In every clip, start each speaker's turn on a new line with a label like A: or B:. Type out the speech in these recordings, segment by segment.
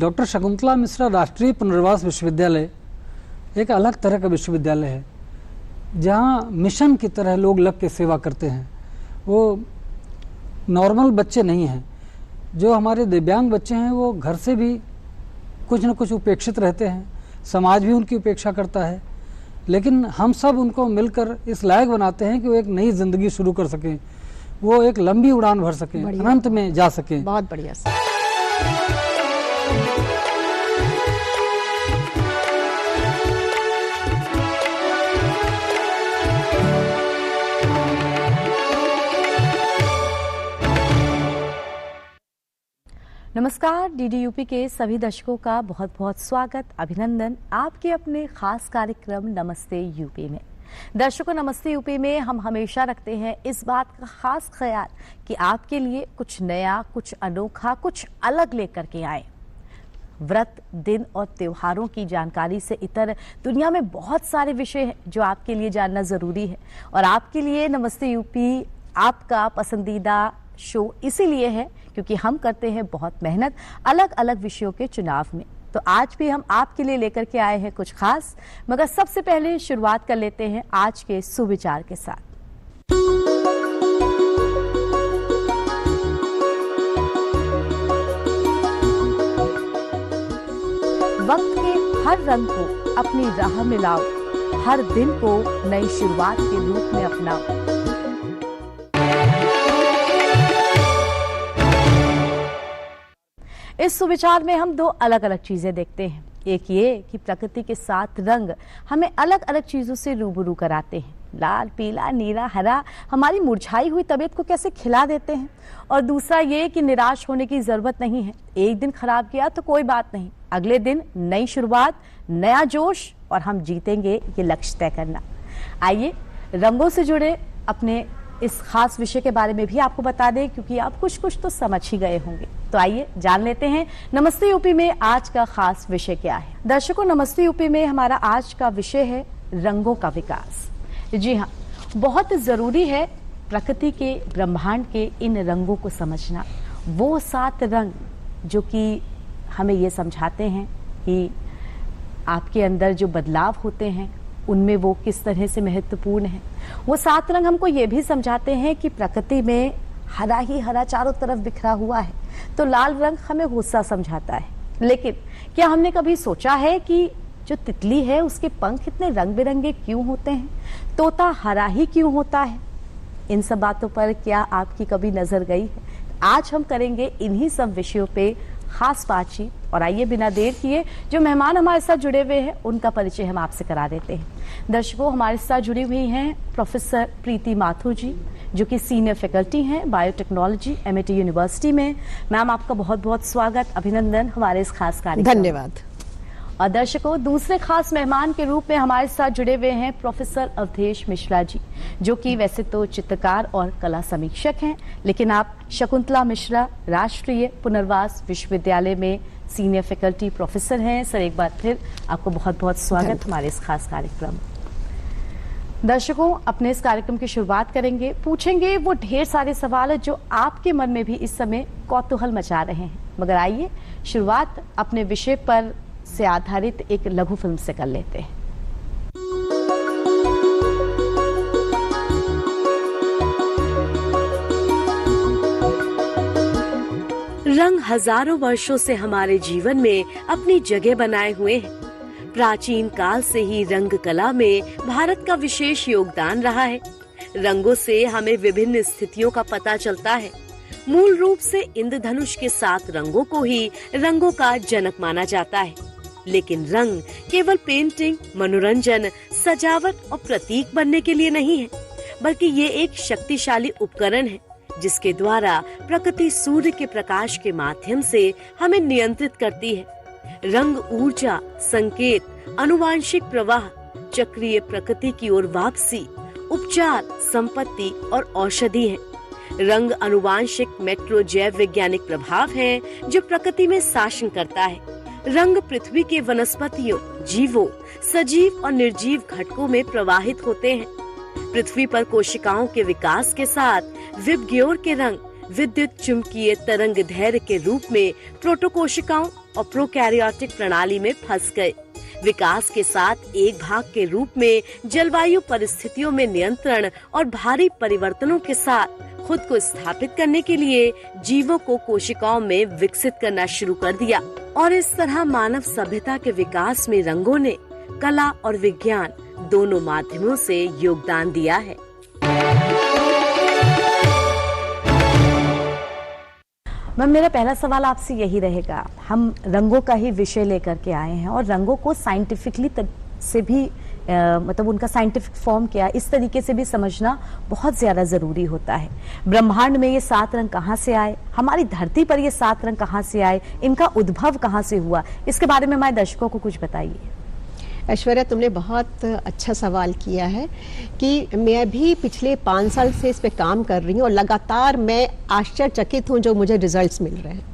A: Doctor Shakuntala Mishra राष्ट्रीय पुनर्वास विश्वविद्यालय एक अलग तरह का विश्वविद्यालय है, जहाँ मिशन की तरह लोग लग के सेवा करते हैं। वो नॉर्मल बच्चे नहीं हैं। जो हमारे दिव्यांग बच्चे हैं वो घर से भी कुछ न कुछ उपेक्षित रहते हैं, समाज भी उनकी उपेक्षा करता है, लेकिन हम सब उनको मिलकर इस लायक बनाते हैं कि वो एक नई जिंदगी शुरू कर सकें, वो एक लंबी उड़ान भर सकें, अनंत में जा सकें।
B: बहुत बढ़िया सर। नमस्कार, डीडीयूपी के सभी दर्शकों का बहुत बहुत स्वागत, अभिनंदन आपके अपने खास कार्यक्रम नमस्ते यूपी में। दर्शकों, नमस्ते यूपी में हम हमेशा रखते हैं इस बात का खास ख्याल कि आपके लिए कुछ नया, कुछ अनोखा, कुछ अलग लेकर के आए। व्रत, दिन और त्योहारों की जानकारी से इतर दुनिया में बहुत सारे विषय हैं जो आपके लिए जानना जरूरी है, और आपके लिए नमस्ते यूपी आपका पसंदीदा शो इसीलिए है क्योंकि हम करते हैं बहुत मेहनत अलग अलग विषयों के चुनाव में। तो आज भी हम आपके लिए लेकर के आए हैं कुछ खास, मगर सबसे पहले शुरुआत कर लेते हैं आज के सुविचार के साथ। वक्त के हर रंग को अपनी राह में लाओ, हर दिन को नई शुरुआत के रूप में अपनाओ। इस सुविचार में हम दो अलग अलग चीजें देखते हैं। एक ये कि प्रकृति के 7 रंग हमें अलग अलग चीजों से रूबरू कराते हैं। लाल, पीला, नीला, हरा हमारी मुरझाई हुई तबीयत को कैसे खिला देते हैं। और दूसरा ये कि निराश होने की जरूरत नहीं है। एक दिन खराब किया तो कोई बात नहीं, अगले दिन नई शुरुआत, नया जोश और हम जीतेंगे, ये लक्ष्य तय करना। आइए रंगों से जुड़े अपने इस खास विषय के बारे में भी आपको बता दें, क्योंकि आप कुछ तो समझ ही गए होंगे। तो आइए जान लेते हैं नमस्ते यूपी में आज का खास विषय क्या है। दर्शकों, नमस्ते यूपी में हमारा आज का विषय है रंगों का विकास। जी हाँ, बहुत जरूरी है प्रकृति के, ब्रह्मांड के इन रंगों को समझना। वो 7 रंग जो कि हमें ये समझाते हैं कि आपके अंदर जो बदलाव होते हैं उनमें वो किस तरह से महत्वपूर्ण है। वो 7 रंग हमको ये भी समझाते हैं कि प्रकृति में हरा ही हरा चारों तरफ बिखरा हुआ है, तो लाल रंग हमें गुस्सा समझाता है। लेकिन क्या हमने कभी सोचा है कि जो तितली है उसके पंख इतने रंग बिरंगे क्यों होते हैं, तोता हरा ही क्यों होता है? इन सब बातों पर क्या आपकी कभी नजर गई है? आज हम करेंगे इन्हीं सब विषयों पे खास बातचीत। और आइए बिना देर किए जो मेहमान हमारे साथ जुड़े हुए हैं उनका परिचय हम आपसे करा देते हैं। दर्शकों, हमारे साथ जुड़ी हुई हैं प्रोफेसर प्रीति माथुर जी, जो कि सीनियर फैकल्टी हैं बायोटेक्नोलॉजी, एमआईटी यूनिवर्सिटी में। मैम, आपका बहुत बहुत स्वागत, अभिनंदन हमारे इस खास कार्यक्रम। धन्यवाद।
C: और दर्शकों, दूसरे खास मेहमान के रूप में हमारे साथ जुड़े हुए हैं प्रोफेसर अवधेश मिश्रा जी, जो कि वैसे तो चित्रकार और कला समीक्षक हैं, लेकिन आप शकुंतला मिश्रा राष्ट्रीय पुनर्वास विश्वविद्यालय में सीनियर फैकल्टी प्रोफेसर हैं। सर, एक बार फिर आपको बहुत बहुत स्वागत हमारे इस खास कार्यक्रम। दर्शकों, अपने इस कार्यक्रम की शुरुआत करेंगे, पूछेंगे वो ढेर सारे सवाल जो आपके मन में भी इस समय कौतूहल मचा रहे हैं। मगर आइए शुरुआत अपने विषय पर से आधारित एक लघु फिल्म से कर लेते हैं।
D: रंग हजारों वर्षों से हमारे जीवन में अपनी जगह बनाए हुए हैं। प्राचीन काल से ही रंग कला में भारत का विशेष योगदान रहा है। रंगों से हमें विभिन्न स्थितियों का पता चलता है। मूल रूप से इंद्रधनुष के 7 रंगों को ही रंगों का जनक माना जाता है। लेकिन रंग केवल पेंटिंग, मनोरंजन, सजावट और प्रतीक बनने के लिए नहीं है, बल्कि ये एक शक्तिशाली उपकरण है जिसके द्वारा प्रकृति सूर्य के प्रकाश के माध्यम से हमें नियंत्रित करती है। रंग ऊर्जा, संकेत, अनुवांशिक प्रवाह, चक्रीय प्रकृति की ओर वापसी, उपचार, संपत्ति और औषधि है। रंग अनुवांशिक मेट्रो जैव वैज्ञानिक प्रभाव है जो प्रकृति में शासन करता है। रंग पृथ्वी के वनस्पतियों, जीवों, सजीव और निर्जीव घटकों में प्रवाहित होते हैं। पृथ्वी पर कोशिकाओं के विकास के साथ विबग्योर के रंग विद्युत चुंबकीय तरंग धैर्य के रूप में प्रोटोकोशिकाओं और प्रोकैरियोटिक प्रणाली में फंस गए। विकास के साथ एक भाग के रूप में जलवायु परिस्थितियों में नियंत्रण और भारी परिवर्तनों के साथ खुद को स्थापित करने के लिए जीवों को कोशिकाओं में विकसित करना शुरू कर दिया और इस तरह मानव सभ्यता के विकास में रंगों ने कला और विज्ञान दोनों माध्यमों से योगदान दिया है।
B: मैम, मेरा पहला सवाल आपसे यही रहेगा, हम रंगों का ही विषय लेकर के आए हैं और रंगों को साइंटिफिकली से भी मतलब उनका साइंटिफिक फॉर्म क्या है, इस तरीके से भी समझना बहुत ज्यादा जरूरी होता है। ब्रह्मांड में ये 7 रंग कहाँ से आए, हमारी धरती पर ये 7 रंग कहाँ से आए, इनका उद्भव कहाँ से हुआ, इसके बारे में हमारे दर्शकों को कुछ बताइए।
E: ऐश्वर्या, तुमने बहुत अच्छा सवाल किया है कि मैं भी पिछले 5 साल से इस पे काम कर रही हूँ और लगातार मैं आश्चर्यचकित हूँ जो मुझे रिजल्ट्स मिल रहे हैं।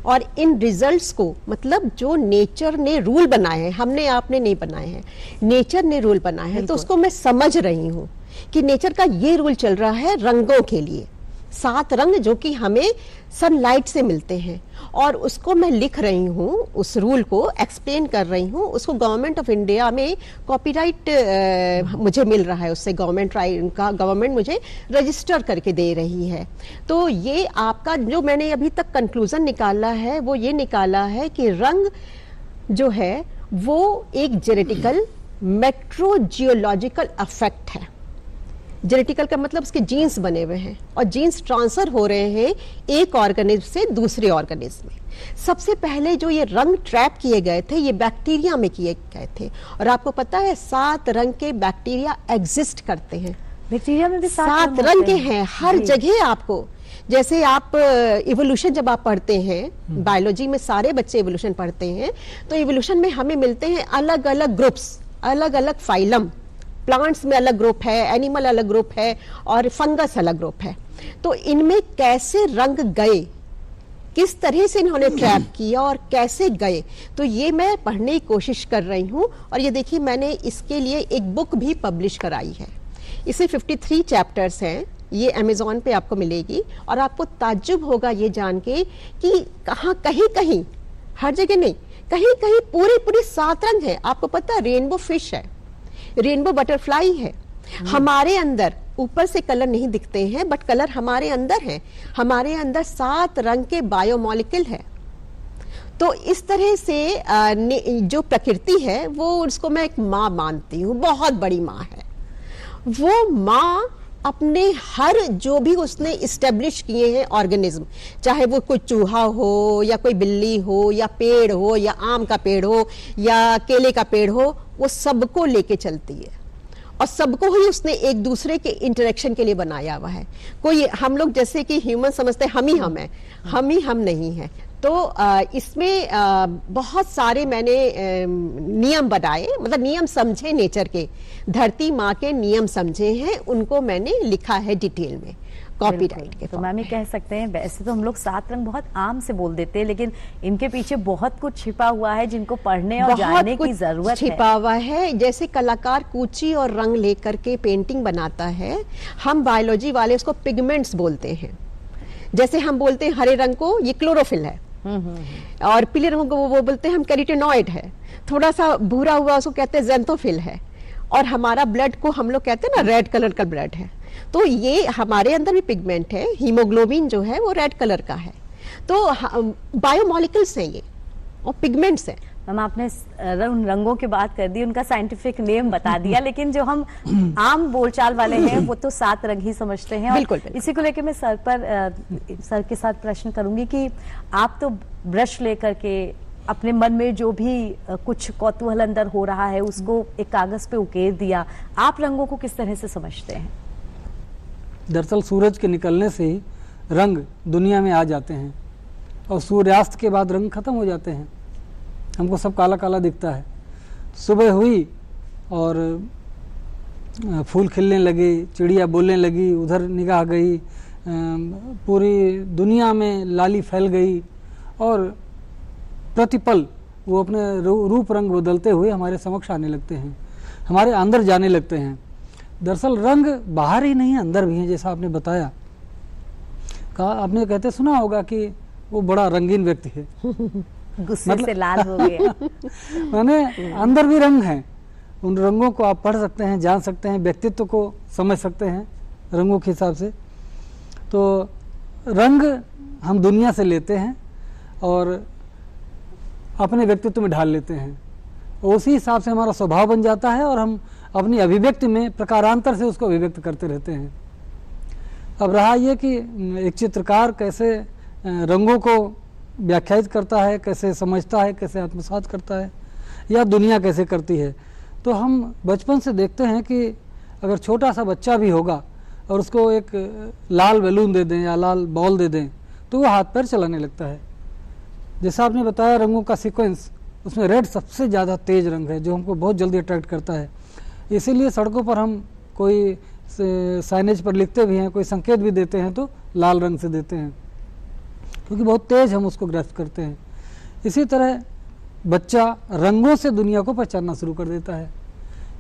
E: और इन रिजल्ट्स को मतलब जो नेचर ने रूल बनाए हैं, हमने आपने नहीं बनाए हैं, नेचर ने रूल बनाए हैं, तो उसको मैं समझ रही हूँ कि नेचर का ये रूल चल रहा है रंगों के लिए। 7 रंग जो कि हमें सनलाइट से मिलते हैं और उसको मैं लिख रही हूँ, उस रूल को एक्सप्लेन कर रही हूँ। उसको गवर्नमेंट ऑफ इंडिया में कॉपीराइट मुझे मिल रहा है, उससे गवर्नमेंट मुझे रजिस्टर करके दे रही है। तो ये आपका जो मैंने अभी तक कंक्लूजन निकाला है वो ये निकाला है कि रंग जो है वो एक जेनेटिकल मेट्रोजियोलॉजिकल अफेक्ट है। जेनेटिकल का मतलब उसके जीन्स बने हुए हैं और जीन्स ट्रांसफर हो रहे हैं एक ऑर्गेनिज्म से दूसरे ऑर्गेनिज्म में। सबसे पहले जो ये रंग ट्रैप किए गए थे ये बैक्टीरिया में किए गए थे और आपको पता है 7 रंग के बैक्टीरिया एग्जिस्ट करते हैं।
B: बैक्टीरिया में भी
E: 7 रंग के हैं हर जगह। आपको जैसे आप इवोल्यूशन जब आप पढ़ते हैं, बायोलॉजी में सारे बच्चे इवोल्यूशन पढ़ते हैं, तो इवोल्यूशन में हमें मिलते हैं अलग अलग ग्रुप्स, अलग अलग फाइलम। प्लांट्स में अलग ग्रुप है, एनिमल अलग ग्रुप है और फंगस अलग ग्रुप है। तो इनमें कैसे रंग गए, किस तरह से इन्होंने ट्रैप किया और कैसे गए, तो ये मैं पढ़ने की कोशिश कर रही हूँ। और ये देखिए मैंने इसके लिए एक बुक भी पब्लिश कराई है। इसे 53 चैप्टर्स हैं, ये अमेज़ॉन पे आपको मिलेगी और आपको ताज्जुब होगा ये जान के कि कहीं कहीं, हर जगह नहीं, कहीं कहीं पूरे 7 रंग है। आपको पता है रेनबो फिश है, रेनबो बटरफ्लाई है। हमारे अंदर ऊपर से कलर नहीं दिखते हैं बट कलर हमारे अंदर है। हमारे अंदर 7 रंग के बायोमॉलिक्यूल है। तो इस तरह से जो प्रकृति है वो उसको मैं एक माँ मानती हूँ, बहुत बड़ी माँ है। वो माँ अपने हर जो भी उसने इस्टेब्लिश किए हैं ऑर्गेनिज्म, चाहे वो कोई चूहा हो या कोई बिल्ली हो या पेड़ हो या आम का पेड़ हो या केले का पेड़ हो, वो सबको लेके चलती है और सबको ही उसने एक दूसरे के इंटरेक्शन के लिए बनाया हुआ है। कोई हम लोग जैसे कि ह्यूमन समझते हैं हम ही हम हैं, हम ही हम नहीं है। तो इसमें बहुत सारे मैंने नियम बनाए, मतलब नियम समझे नेचर के, धरती माँ के नियम समझे हैं, उनको मैंने लिखा है डिटेल में कॉपीराइट के।
B: तो मैम ये कह सकते हैं वैसे तो हम लोग 7 रंग बहुत आम से बोल देते हैं, लेकिन इनके पीछे बहुत कुछ छिपा हुआ है जिनको पढ़ने और जानने की जरूरत है।
E: छिपा हुआ है। जैसे कलाकार कूची और रंग लेकर के पेंटिंग बनाता है, हम बायोलॉजी वाले उसको पिगमेंट्स बोलते हैं। जैसे हम बोलते हैं हरे रंग को ये क्लोरोफिल है और पीले रंग को वो बोलते हैं हम कैरोटीनॉइड है। थोड़ा सा भूरा हुआ उसको कहते हैं ज़ेंथोफिल है। और हमारा ब्लड को हम लोग कहते हैं ना रेड कलर का ब्लड है। तो ये हमारे अंदर भी पिगमेंट है, हीमोग्लोबिन जो है वो रेड कलर का है। तो बायोमॉलिक्यूल्स हैं ये और पिगमेंट्स हैं।
B: मैम आपने उन रंगों की बात कर दी, उनका साइंटिफिक नेम बता दिया, लेकिन जो हम आम बोलचाल वाले हैं वो तो 7 रंग ही समझते हैं।
E: बिल्कुल,
B: बिल्कुल। इसी को लेकर मैं सर के साथ प्रश्न करूंगी कि आप तो ब्रश लेकर के अपने मन में जो भी कुछ कौतूहल अंदर हो रहा है उसको एक कागज पे उकेर दिया, आप रंगों को किस तरह से समझते हैं?
A: दरअसल सूरज के निकलने से ही रंग दुनिया में आ जाते हैं और सूर्यास्त के बाद रंग खत्म हो जाते हैं। हमको सब काला काला दिखता है। सुबह हुई और फूल खिलने लगे, चिड़िया बोलने लगी, उधर निगाह गई, पूरी दुनिया में लाली फैल गई और प्रतिपल वो अपने रूप रंग बदलते हुए हमारे समक्ष आने लगते हैं, हमारे अंदर जाने लगते हैं। दरअसल रंग बाहर ही नहीं है, अंदर भी है। जैसा आपने बताया, कहा आपने कहते सुना होगा कि वो बड़ा रंगीन व्यक्ति है
B: गुस्से से लाल हो गया।
A: माने अंदर भी रंग हैं, उन रंगों को आप पढ़ सकते हैं, जान सकते हैं, व्यक्तित्व को समझ सकते हैं रंगों के हिसाब से। तो रंग हम दुनिया से लेते हैं और अपने व्यक्तित्व में ढाल लेते हैं, उसी हिसाब से हमारा स्वभाव बन जाता है और हम अपनी अभिव्यक्ति में प्रकारांतर से उसको अभिव्यक्त करते रहते हैं। अब रहा ये कि एक चित्रकार कैसे रंगों को व्याख्यायित करता है, कैसे समझता है, कैसे आत्मसात करता है, या दुनिया कैसे करती है। तो हम बचपन से देखते हैं कि अगर छोटा सा बच्चा भी होगा और उसको एक लाल बैलून दे दें या लाल बॉल दे दें तो वो हाथ पैर चलाने लगता है। जैसा आपने बताया रंगों का सीक्वेंस, उसमें रेड सबसे ज़्यादा तेज रंग है जो हमको बहुत जल्दी अट्रैक्ट करता है। इसीलिए सड़कों पर हम कोई साइनेज पर लिखते भी हैं, कोई संकेत भी देते हैं तो लाल रंग से देते हैं, क्योंकि बहुत तेज हम उसको ग्रस्त करते हैं। इसी तरह बच्चा रंगों से दुनिया को पहचानना शुरू कर देता है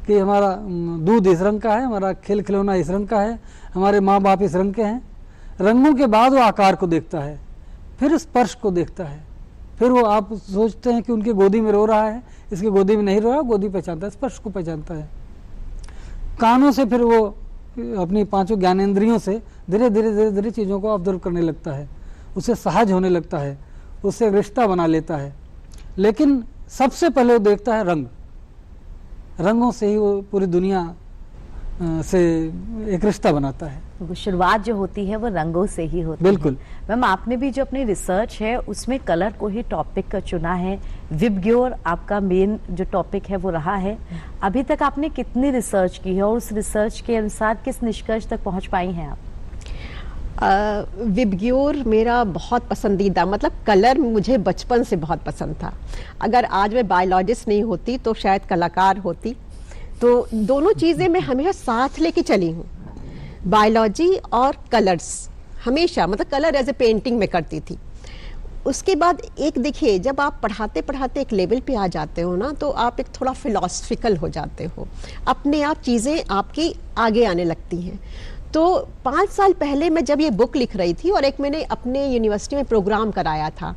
A: कि हमारा दूध इस रंग का है, हमारा खेल खिलौना इस रंग का है, हमारे माँ बाप इस रंग के हैं। रंगों के बाद वो आकार को देखता है, फिर स्पर्श को देखता है, फिर वो आप सोचते हैं कि उनकी गोदी में रो रहा है, इसकी गोदी में नहीं रो रहा, गोदी पहचानता है, स्पर्श को पहचानता है। कानों से फिर वो अपनी पांचों ज्ञानेंद्रियों से धीरे धीरे धीरे धीरे चीज़ों को ऑब्जर्व करने लगता है, उससे सहज होने लगता है, उससे रिश्ता बना लेता है। लेकिन सबसे पहले वो देखता है रंग, रंगों से ही वो पूरी दुनिया से एक रिश्ता बनाता है।
B: वो शुरुआत जो होती है वो रंगों से ही होती है।
A: बिल्कुल
B: मैम, आपने भी जो अपनी रिसर्च है उसमें कलर को ही टॉपिक का चुना है। विबग्योर आपका मेन जो टॉपिक है वो रहा है। अभी तक आपने कितनी रिसर्च की है और उस रिसर्च के अनुसार किस निष्कर्ष तक पहुंच पाई हैं आप?
E: विबग्योर मेरा बहुत पसंदीदा, मतलब कलर मुझे बचपन से बहुत पसंद था। अगर आज मैं बायोलॉजिस्ट नहीं होती तो शायद कलाकार होती। तो दोनों चीज़ें मैं हमेशा साथ लेके चली हूँ, बायोलॉजी और कलर्स हमेशा, मतलब कलर एज ए पेंटिंग में करती थी। उसके बाद एक देखिए, जब आप पढ़ाते पढ़ाते एक लेवल पे आ जाते हो ना, तो आप एक थोड़ा फिलोसफिकल हो जाते हो, अपने आप चीज़ें आपकी आगे आने लगती हैं। तो 5 साल पहले मैं जब ये बुक लिख रही थी और एक मैंने अपने यूनिवर्सिटी में प्रोग्राम कराया था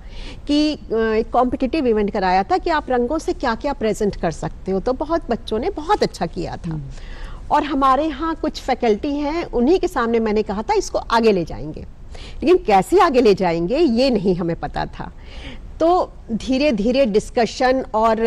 E: कि एक कॉम्पिटिटिव इवेंट कराया था कि आप रंगों से क्या क्या प्रेजेंट कर सकते हो, तो बहुत बच्चों ने बहुत अच्छा किया था। और हमारे यहाँ कुछ फैकल्टी हैं, उन्हीं के सामने मैंने कहा था इसको आगे ले जाएंगे, लेकिन कैसे आगे ले जाएंगे ये नहीं हमें पता था। तो धीरे धीरे डिस्कशन, और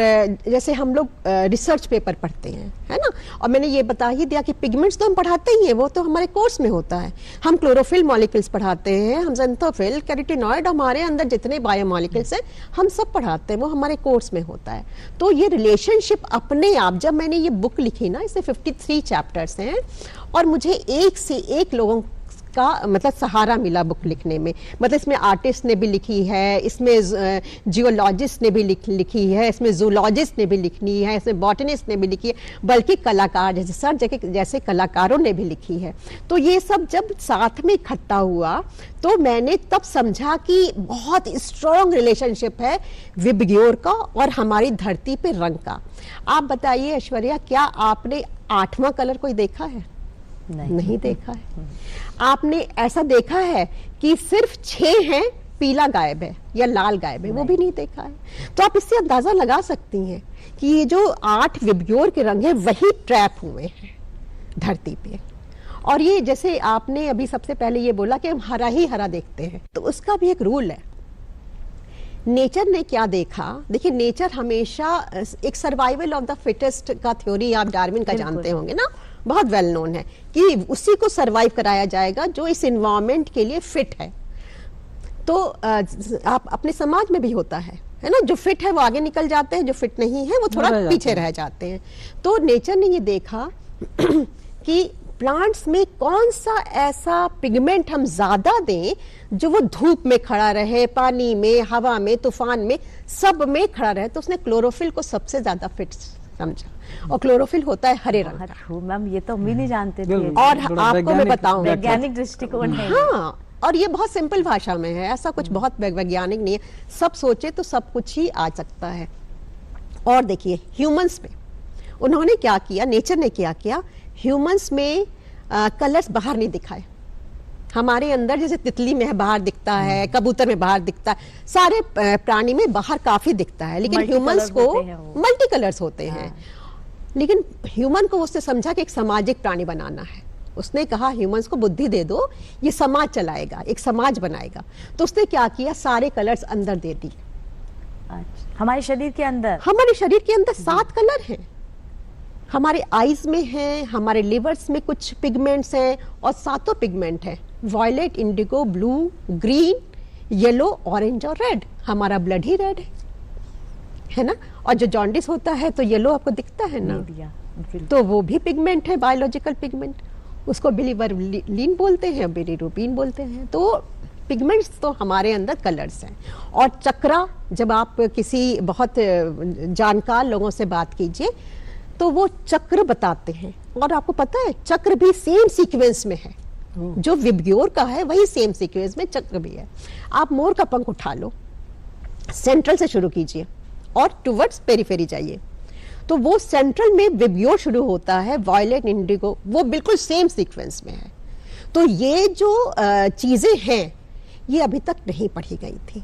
E: जैसे हम लोग रिसर्च पेपर पढ़ते हैं, है ना, और मैंने ये बता ही दिया कि पिगमेंट्स तो हम पढ़ाते ही हैं, वो तो हमारे कोर्स में होता है। हम क्लोरोफिल मॉलिक्यूल्स पढ़ाते हैं, हम ज़ेंथोफिल, कैरोटीनॉइड, हमारे अंदर जितने बायोमॉलिक्यूल्स हैं हम सब पढ़ाते हैं, वो हमारे कोर्स में होता है। तो ये रिलेशनशिप अपने आप, जब मैंने ये बुक लिखी ना, इससे 53 चैप्टर्स हैं और मुझे एक से एक लोगों का मतलब सहारा मिला बुक लिखने में। मतलब इसमें आर्टिस्ट ने भी लिखी है, इसमें जियोलॉजिस्ट ने भी लिखी है, इसमें जूलॉजिस्ट ने भी लिखी है, इसमें बॉटनिस्ट ने भी लिखी है, बल्कि कलाकार जैसे सर जैसे कलाकारों ने भी लिखी है। तो ये सब जब साथ में इकट्ठा हुआ तो मैंने तब समझा कि बहुत स्ट्रॉन्ग रिलेशनशिप है विबग्योर का और हमारी धरती पे रंग का। आप बताइए ऐश्वर्या, क्या आपने 8वां कलर कोई देखा है? नहीं देखा है। आपने ऐसा देखा है कि सिर्फ 6 हैं, पीला गायब है या लाल गायब है? वो भी नहीं देखा है। तो आप इससे अंदाजा लगा सकती हैं कि ये जो 8 विबग्योर के रंग हैं वही ट्रैप हुए हैं धरती पे। और ये जैसे आपने अभी सबसे पहले ये बोला कि हम हरा ही हरा देखते हैं, तो उसका भी एक रूल है। नेचर ने क्या देखा, देखिए नेचर हमेशा एक सर्वाइवल ऑफ द फिटेस्ट का थ्योरी आप डार्विन का जानते होंगे ना, बहुत वेल नोन है कि उसी को सरवाइव कराया जाएगा जो इस एनवायरनमेंट के लिए फिट है। तो आप अपने समाज में भी होता है ना, जो फिट है वो आगे निकल जाते हैं, जो फिट नहीं है वो थोड़ा पीछे रह जाते हैं। तो नेचर ने ये देखा कि प्लांट्स में कौन सा ऐसा पिगमेंट हम ज्यादा दें जो वो धूप में खड़ा रहे, पानी में, हवा में, तूफान में, सब में खड़ा रहे। तो उसने क्लोरोफिल को सबसे ज्यादा फिट समझा, और क्लोरोफिल होता है हरे रंग का।
B: मैम ये तो हम भी नहीं जानते थे।
E: और आपको मैं बताऊं,
B: वैज्ञानिक दृष्टिकोण है।
E: हाँ, और ये बहुत सिंपल भाषा में है, ऐसा कुछ बहुत वैज्ञानिक नहीं है। सब सोचे तो सब कुछ ही आ सकता है। और देखिए ह्यूमंस में उन्होंने क्या किया, नेचर ने क्या किया, ह्यूमंस में कलर्स बाहर नहीं दिखाए, हमारे अंदर जैसे तितली में बाहर दिखता है, कबूतर में बाहर दिखता है, सारे प्राणी में बाहर काफी दिखता है, लेकिन ह्यूमंस को मल्टी कलर्स होते हैं। लेकिन ह्यूमन को उसने समझा कि एक सामाजिक प्राणी बनाना है। उसने कहा ह्यूमंस को बुद्धि दे दो, ये समाज चलाएगा, एक समाज बनाएगा। तो उसने क्या किया, सारे कलर्स अंदर दे दी।
B: हमारे शरीर के अंदर,
E: हमारे शरीर के अंदर 7 कलर हैं। हमारे आईज में हैं, हमारे लिवर्स में कुछ पिगमेंट्स हैं, और 7 पिगमेंट हैं, violet, indigo, blue, green, yellow, orange और रेड। हमारा ब्लड ही रेड है ना। और जो जॉन्डिस होता है तो येलो आपको दिखता है ना, तो वो भी पिगमेंट है, बायोलॉजिकल पिगमेंट। उसको बिलीवर्लिन बोलते हैं, बिलीरुबिन बोलते हैं। तो पिगमेंट्स तो हमारे अंदर कलर्स हैं। और चक्रा, जब आप किसी बहुत जानकार लोगों से बात कीजिए तो वो चक्र बताते हैं। और आपको पता है चक्र भी सेम सीक्वेंस में है, जो विब्ग्योर का है वही सेम सीक्वेंस में चक्र भी है। आप मोर का पंख उठा लो, सेंट्रल से शुरू कीजिए और टुवर्ड्स पेरिफेरी जाइए, तो वो सेंट्रल में विब्ग्योर शुरू होता है, वॉयलेट, इंडिगो, वो बिल्कुल सेम सीक्वेंस में है। तो ये जो चीजें हैं ये अभी तक नहीं पढ़ी गई थी।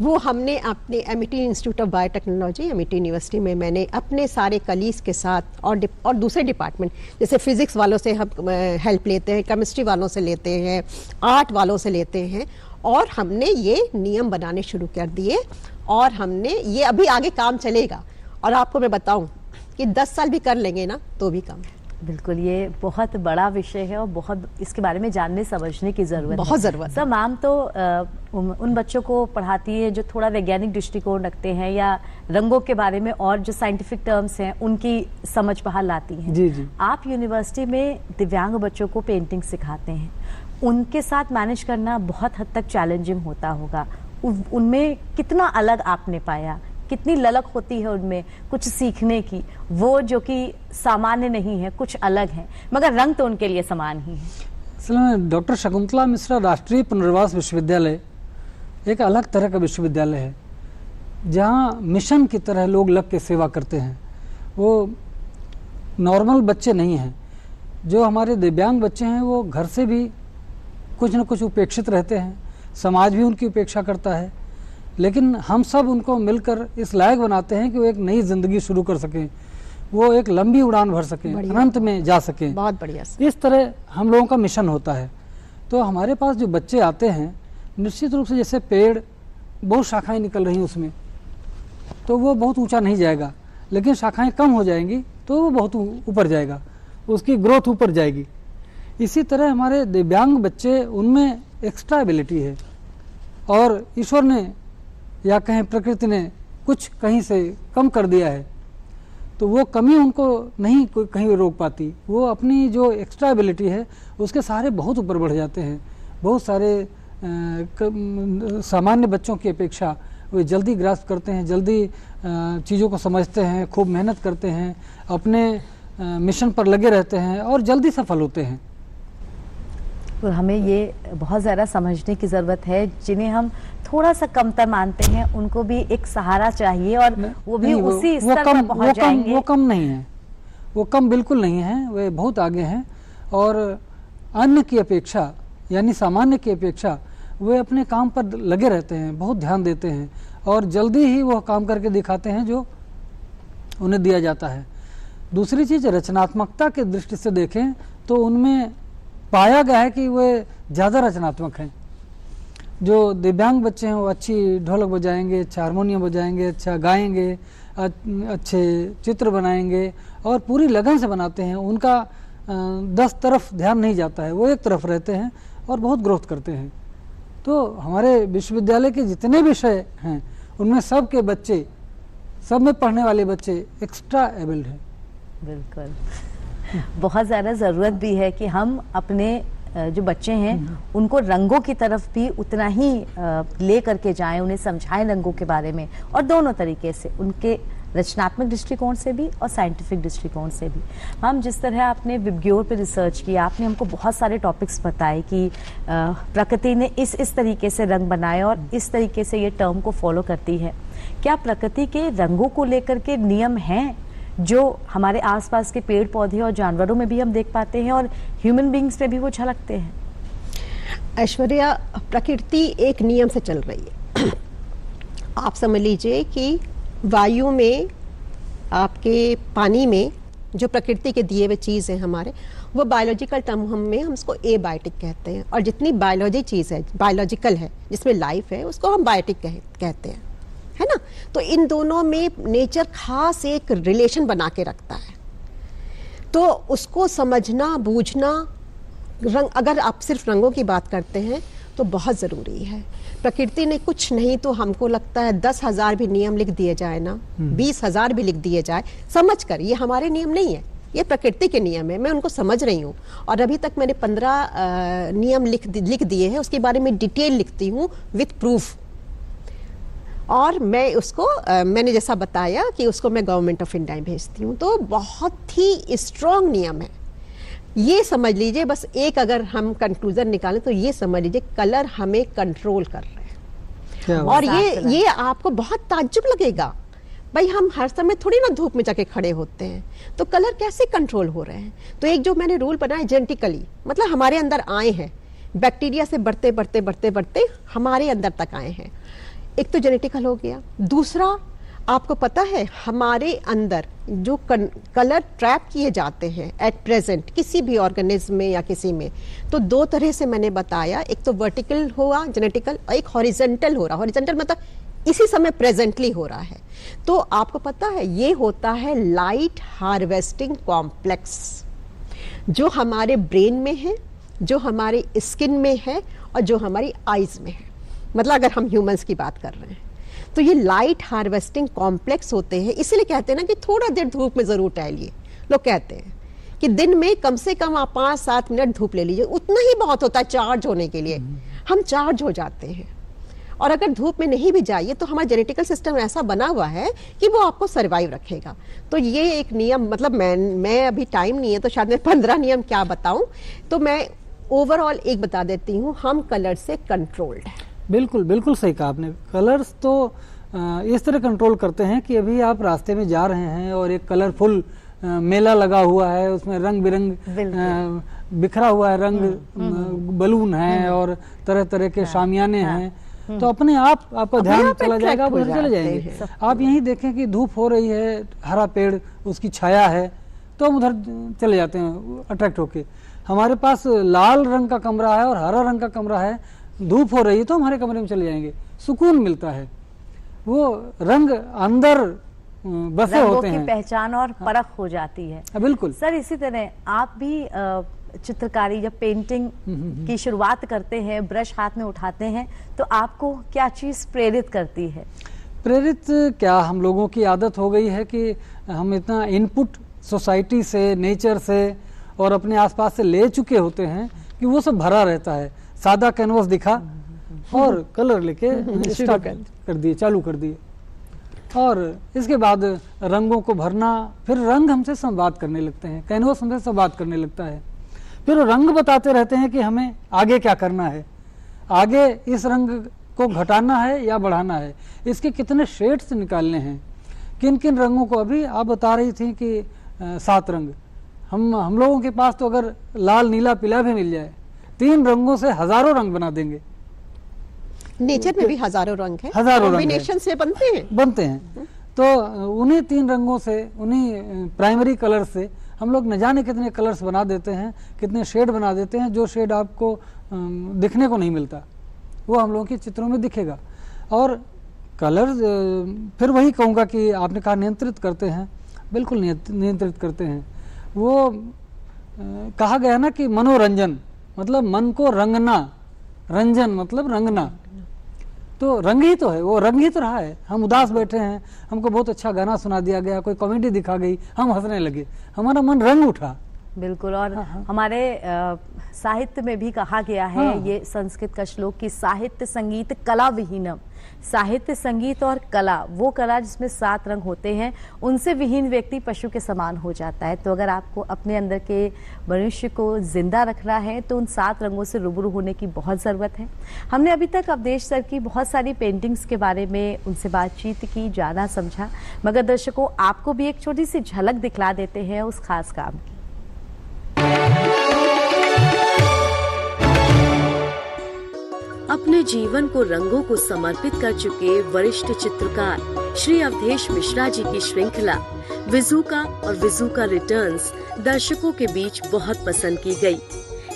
E: वो हमने अपने Amity institute of biotechnology, Amity university में मैंने अपने सारे कलीग्स के साथ और दूसरे डिपार्टमेंट, जैसे फिजिक्स वालों से हम हेल्प लेते हैं, केमिस्ट्री वालों से लेते हैं, आर्ट वालों से लेते हैं, और हमने ये नियम बनाने शुरू कर दिए। और हमने ये अभी आगे काम चलेगा। और आपको मैं बताऊं कि 10 साल भी कर लेंगे ना तो भी कम है।
B: बिल्कुल, ये बहुत बड़ा विषय है और बहुत इसके बारे में जानने समझने की जरूरत है।
E: बहुत जरूरत है।
B: सर, मैम तो उन बच्चों को पढ़ाती है जो थोड़ा वैज्ञानिक दृष्टिकोण रखते हैं या रंगों के बारे में और जो साइंटिफिक टर्म्स हैं उनकी समझ बाहर लाती हैं।
A: जी जी।
B: आप यूनिवर्सिटी में दिव्यांग बच्चों को पेंटिंग सिखाते हैं, उनके साथ मैनेज करना बहुत हद तक चैलेंजिंग होता होगा। उनमें कितना अलग आपने पाया, कितनी ललक होती है उनमें कुछ सीखने की, वो जो कि सामान्य नहीं है, कुछ अलग है, मगर रंग तो उनके लिए समान ही है।
A: असल में डॉक्टर शकुंतला मिश्रा राष्ट्रीय पुनर्वास विश्वविद्यालय एक अलग तरह का विश्वविद्यालय है, जहाँ मिशन की तरह लोग लग के सेवा करते हैं। वो नॉर्मल बच्चे नहीं हैं। जो हमारे दिव्यांग बच्चे हैं वो घर से भी कुछ न कुछ उपेक्षित रहते हैं, समाज भी उनकी उपेक्षा करता है, लेकिन हम सब उनको मिलकर इस लायक बनाते हैं कि वो एक नई जिंदगी शुरू कर सकें, वो एक लंबी उड़ान भर सकें, अनंत में जा सकें।
E: बहुत बढ़िया।
A: इस तरह हम लोगों का मिशन होता है। तो हमारे पास जो बच्चे आते हैं, निश्चित रूप से जैसे पेड़ बहुत शाखाएं निकल रही हैं उसमें, तो वो बहुत ऊंचा नहीं जाएगा, लेकिन शाखाएं कम हो जाएंगी तो वो बहुत ऊपर जाएगा, उसकी ग्रोथ ऊपर जाएगी। इसी तरह हमारे दिव्यांग बच्चे, उनमें एक्स्ट्रा एबिलिटी है, और ईश्वर ने या कहें प्रकृति ने कुछ कहीं से कम कर दिया है, तो वो कमी उनको नहीं कोई कहीं रोक पाती। वो अपनी जो एक्स्ट्रा एबिलिटी है उसके सहारे बहुत ऊपर बढ़ जाते हैं। बहुत सारे सामान्य बच्चों की अपेक्षा वे जल्दी ग्रास्प करते हैं, जल्दी चीज़ों को समझते हैं, खूब मेहनत करते हैं, अपने मिशन पर लगे रहते हैं और जल्दी सफल होते हैं।
B: तो हमें ये बहुत ज़्यादा समझने की ज़रूरत है, जिन्हें हम थोड़ा सा कमतर मानते हैं उनको भी एक सहारा चाहिए, और वो भी उसी स्तर पर पहुंच जाएंगे।
A: वो कम नहीं है, वो कम बिल्कुल नहीं है, वे बहुत आगे हैं। और अन्य की अपेक्षा, यानी सामान्य की अपेक्षा, वे अपने काम पर लगे रहते हैं, बहुत ध्यान देते हैं, और जल्दी ही वो काम करके दिखाते हैं जो उन्हें दिया जाता है। दूसरी चीज़, रचनात्मकता की दृष्टि से देखें तो उनमें पाया गया है कि वे ज़्यादा रचनात्मक हैं। जो दिव्यांग बच्चे हैं वो अच्छी ढोलक बजाएंगे, अच्छा हारमोनियम बजाएंगे, अच्छा गाएंगे, अच्छे चित्र बनाएंगे, और पूरी लगन से बनाते हैं। उनका 10 तरफ ध्यान नहीं जाता है, वो एक तरफ रहते हैं और बहुत ग्रोथ करते हैं। तो हमारे विश्वविद्यालय के जितने विषय हैं उनमें सब के बच्चे, सब में पढ़ने वाले बच्चे एक्स्ट्रा एबल्ड हैं।
B: बिल्कुल, बहुत ज़्यादा ज़रूरत भी है कि हम अपने जो बच्चे हैं उनको रंगों की तरफ भी उतना ही ले करके जाएं, उन्हें समझाएं रंगों के बारे में, और दोनों तरीके से, उनके रचनात्मक दृष्टिकोण से भी और साइंटिफिक दृष्टिकोण से भी। मैम, जिस तरह आपने विब्ग्योर पे रिसर्च किया, आपने हमको बहुत सारे टॉपिक्स बताए कि प्रकृति ने इस तरीके से रंग बनाए और इस तरीके से ये टर्म को फॉलो करती है। क्या प्रकृति के रंगों को लेकर के नियम हैं जो हमारे आसपास के पेड़ पौधे और जानवरों में भी हम देख पाते हैं और ह्यूमन बींग्स में भी वो झलकते हैं?
E: ऐश्वर्या, प्रकृति एक नियम से चल रही है। आप समझ लीजिए कि वायु में, आपके पानी में जो प्रकृति के दिए हुए चीज़ है हमारे, वो बायोलॉजिकल टर्म हम उसको एबायोटिक कहते हैं। और जितनी बायोलॉजी चीज़ है, बायोलॉजिकल है, जिसमें लाइफ है, उसको हम बायोटिक कहते हैं, है ना। तो इन दोनों में नेचर खास एक रिलेशन बना के रखता है। तो उसको समझना, बूझना, रंग, अगर आप सिर्फ रंगों की बात करते हैं तो बहुत ज़रूरी है। प्रकृति ने कुछ नहीं तो हमको लगता है 10,000 भी नियम लिख दिए जाए ना, 20,000 भी लिख दिए जाए, समझ कर, ये हमारे नियम नहीं है, ये प्रकृति के नियम है। मैं उनको समझ रही हूँ और अभी तक मैंने 15 नियम लिख दिए हैं। उसके बारे में डिटेल लिखती हूँ विथ प्रूफ। और मैं उसको मैंने जैसा बताया कि उसको मैं गवर्नमेंट ऑफ इंडिया में भेजती हूँ। तो बहुत ही स्ट्रॉन्ग नियम है। ये समझ लीजिए, बस एक अगर हम कंक्लूजन निकालें तो ये समझ लीजिए, कलर हमें कंट्रोल कर रहे हैं। और ये आपको बहुत ताज्जुब लगेगा, भाई हम हर समय थोड़ी ना धूप में जाके खड़े होते हैं, तो कलर कैसे कंट्रोल हो रहे हैं। तो एक जो मैंने रूल बनाया जेनेटिकली, मतलब हमारे अंदर आए हैं, बैक्टीरिया से बढ़ते बढ़ते बढ़ते बढ़ते हमारे अंदर तक आए हैं। एक तो जेनेटिकल हो गया। दूसरा, आपको पता है हमारे अंदर जो कलर ट्रैप किए जाते हैं एट प्रेजेंट किसी भी ऑर्गेनिज्म में या किसी में, तो 2 तरह से मैंने बताया। एक तो वर्टिकल हुआ जेनेटिकल, और एक हॉरिजेंटल हो रहा। हॉरिजेंटल मतलब इसी समय प्रेजेंटली हो रहा है। तो आपको पता है ये होता है लाइट हार्वेस्टिंग कॉम्प्लेक्स, जो हमारे ब्रेन में है, जो हमारे स्किन में है और जो हमारी आईज में है। मतलब अगर हम ह्यूमंस की बात कर रहे हैं तो ये लाइट हार्वेस्टिंग कॉम्प्लेक्स होते हैं। इसलिए कहते हैं ना कि थोड़ा देर धूप में जरूर टहलिए। लोग कहते हैं कि दिन में कम से कम आप 5-7 मिनट धूप ले लीजिए, उतना ही बहुत होता है चार्ज होने के लिए। हम चार्ज हो जाते हैं। और अगर धूप में नहीं भी जाइए तो हमारा जेनेटिकल सिस्टम ऐसा बना हुआ है कि वो आपको सरवाइव रखेगा। तो ये एक नियम, मतलब मैं अभी टाइम नहीं है तो शायद मैं 15 नियम क्या बताऊं, तो मैं ओवरऑल एक बता देती हूँ, हम कलर से कंट्रोल्ड है।
A: बिल्कुल बिल्कुल सही कहा आपने। कलर्स तो इस तरह कंट्रोल करते हैं कि अभी आप रास्ते में जा रहे हैं और एक कलरफुल मेला लगा हुआ है, उसमें रंग बिरंग बिखरा हुआ है रंग, बलून है और तरह तरह के शामियाने हैं, तो अपने आप आपका ध्यान चला जाएगा, आप उधर चले जाएंगे। आप यही देखें कि धूप हो रही है, हरा पेड़, उसकी छाया है, तो हम उधर चले जाते हैं अट्रैक्ट होके। हमारे पास लाल रंग का कमरा है और हरा रंग का कमरा है, धूप हो रही है तो हमारे कमरे में चले जाएंगे, सुकून मिलता है। वो रंग अंदर बसे होते हैं,
B: पहचान और परख हो जाती है।
A: बिल्कुल
B: सर, इसी तरह आप भी चित्रकारी, जब पेंटिंग की शुरुआत करते हैं, ब्रश हाथ में उठाते हैं, तो आपको क्या चीज प्रेरित करती है?
A: प्रेरित क्या, हम लोगों की आदत हो गई है कि हम इतना इनपुट सोसाइटी से, नेचर से और अपने आसपास से ले चुके होते हैं कि वो सब भरा रहता है। सादा कैनवस दिखा और कलर लेके स्टार्ट कर दिए, चालू कर दिए, और इसके बाद रंगों को भरना। फिर रंग हमसे संवाद करने लगते हैं, कैनवस हमसे संवाद करने लगता है। फिर रंग बताते रहते हैं कि हमें आगे क्या करना है, आगे इस रंग को घटाना है या बढ़ाना है, इसके कितने शेड्स निकालने हैं, किन किन रंगों को। अभी आप बता रही थी कि 7 रंग, हम लोगों के पास तो अगर लाल नीला पीला भी मिल जाए, 3 रंगों से हजारों रंग बना देंगे।
E: नेचर में भी हजारों रंग है,
A: हजारों
E: कॉम्बिनेशन से बनते हैं।
A: तो उन्हीं 3 रंगों से, उन्हीं प्राइमरी कलर से हम लोग न जाने कितने कलर्स बना देते हैं, कितने शेड बना देते हैं, जो शेड आपको दिखने को नहीं मिलता वो हम लोगों के चित्रों में दिखेगा। और कलर फिर वही कहूँगा कि आपने कहा नियंत्रित करते हैं, बिल्कुल नियंत्रित करते हैं। वो कहा गया ना कि मनोरंजन मतलब मन को रंगना, रंजन मतलब रंगना, तो रंग ही तो है, वो रंग ही तो रहा है। हम उदास बैठे हैं, हमको बहुत अच्छा गाना सुना दिया गया, कोई कॉमेडी दिखा गई, हम हंसने लगे, हमारा मन रंग उठा।
B: बिल्कुल। और हमारे साहित्य में भी कहा गया है, ये संस्कृत का श्लोक, कि साहित्य संगीत कला विहीनम। साहित्य, संगीत और कला, वो कला जिसमें 7 रंग होते हैं, उनसे विहीन व्यक्ति पशु के समान हो जाता है। तो अगर आपको अपने अंदर के मनुष्य को जिंदा रखना है तो उन 7 रंगों से रूबरू होने की बहुत ज़रूरत है। हमने अभी तक अवधेश सर की बहुत सारी पेंटिंग्स के बारे में उनसे बातचीत की, जाना समझा, मगर दर्शकों आपको भी एक छोटी सी झलक दिखला देते हैं उस खास काम की।
D: अपने जीवन को रंगों को समर्पित कर चुके वरिष्ठ चित्रकार श्री अवधेश मिश्रा जी की श्रृंखला विज़ुका और विज़ुका रिटर्न्स दर्शकों के बीच बहुत पसंद की गई।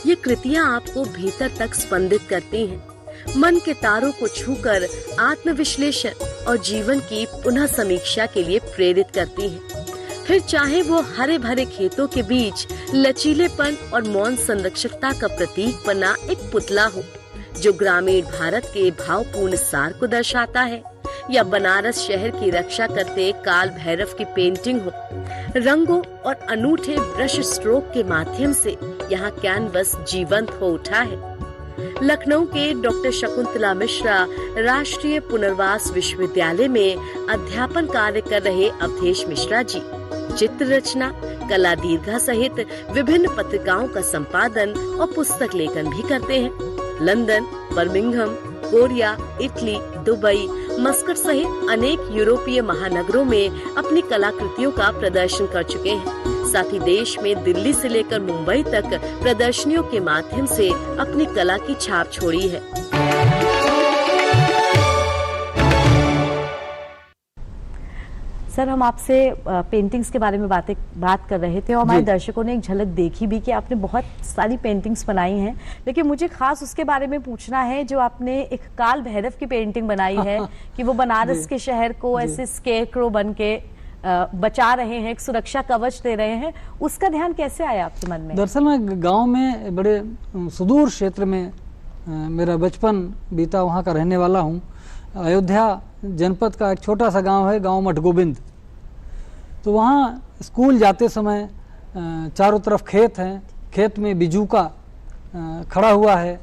D: ये कृतियां आपको भीतर तक स्पंदित करती हैं, मन के तारों को छूकर आत्मविश्लेषण और जीवन की पुनः समीक्षा के लिए प्रेरित करती हैं। फिर चाहे वो हरे भरे खेतों के बीच लचीलेपन और मौन संरक्षकता का प्रतीक बना एक पुतला हो जो ग्रामीण भारत के भावपूर्ण सार को दर्शाता है, या बनारस शहर की रक्षा करते काल भैरव की पेंटिंग हो, रंगों और अनूठे ब्रश स्ट्रोक के माध्यम से यहाँ कैनवस जीवंत हो उठा है। लखनऊ के डॉक्टर शकुंतला मिश्रा राष्ट्रीय पुनर्वास विश्वविद्यालय में अध्यापन कार्य कर रहे अवधेश मिश्रा जी चित्र रचना, कला दीर्घा सहित विभिन्न पत्रिकाओं का संपादन और पुस्तक लेखन भी करते हैं। London, Birmingham, Korea, Italy, Dubai, Muscat सहित अनेक यूरोपीय महानगरों में अपनी कलाकृतियों का प्रदर्शन कर चुके हैं। साथ ही देश में दिल्ली से लेकर मुंबई तक प्रदर्शनियों के माध्यम से अपनी कला की छाप छोड़ी है।
B: सर, हम आपसे पेंटिंग्स के बारे में बात कर रहे थे और हमारे दर्शकों ने एक झलक देखी भी कि आपने बहुत सारी पेंटिंग्स बनाई हैं, लेकिन मुझे खास उसके बारे में पूछना है जो आपने एक काल भैरव की पेंटिंग बनाई है कि वो बनारस के शहर को ऐसे स्केरक्रो बन के बचा रहे हैं, एक सुरक्षा कवच दे रहे हैं, उसका ध्यान कैसे आया आपके मन में?
A: दरअसल मैं गाँव में बड़े सुदूर क्षेत्र में मेरा बचपन बीता, वहाँ का रहने वाला हूँ। अयोध्या जनपद का एक छोटा सा गांव है, गांव मठगोबिंद। तो वहाँ स्कूल जाते समय चारों तरफ खेत हैं, खेत में बिजूका खड़ा हुआ है।